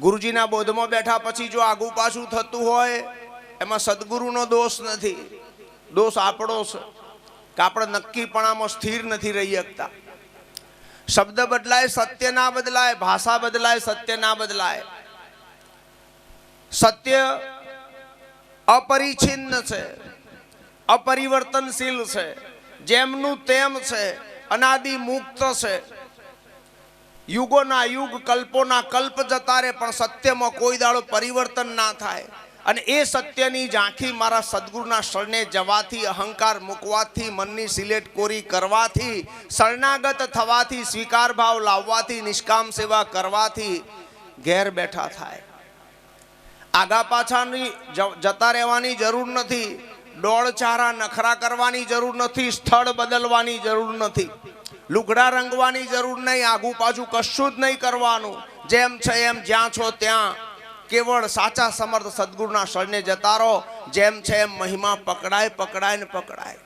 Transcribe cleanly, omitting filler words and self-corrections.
ગુરુજીના બોધમાં બેઠા પછી જો આગુ પાછું થતું હોય એમાં સદગુરુનો દોષ નથી, દોષ આપણો છે કે આપણે નક્કીપણામાં સ્થિર નથી રહી શકતા. શબ્દ બદલાય, સત્ય ના બદલાય, ભાષા બદલાય, સત્ય ના બદલાય. સત્ય અપરિછિન્ન છે, અપરિવર્તનશીલ છે, જેમનું તેમ છે, અનાદિ મુક્ત છે. યુગોના યુગ, કલ્પોના કલ્પ જતા રહે પણ સત્યમાં કોઈ દાડો પરિવર્તન ના થાય. અને એ સત્યની ઝાંખી મારા સદગુરુના શરણે જવાથી, અહંકાર મૂકવાથી, મનની સિલેટ કોરી કરવાથી, શરણાગત થવાથી, સ્વીકાર ભાવ લાવવાથી, નિષ્કામ સેવા કરવાથી ઘેર બેઠા થાય. આગા પાછાની જતા રહેવાની જરૂર નથી, દોડ ચારા નખરા કરવાની જરૂર નથી, સ્થળ બદલવાની જરૂર નથી, લુગડા રંગવાની જરૂર નહીં, આગુ પાછું કશું જ નહીં કરવાનું. જેમ છે એમ, જ્યાં છો ત્યાં કેવળ સાચા સમર્થ સદગુરુના શરણે જતા રહો. જેમ છે એમ મહિમા પકડાય, પકડાય ને પકડાય.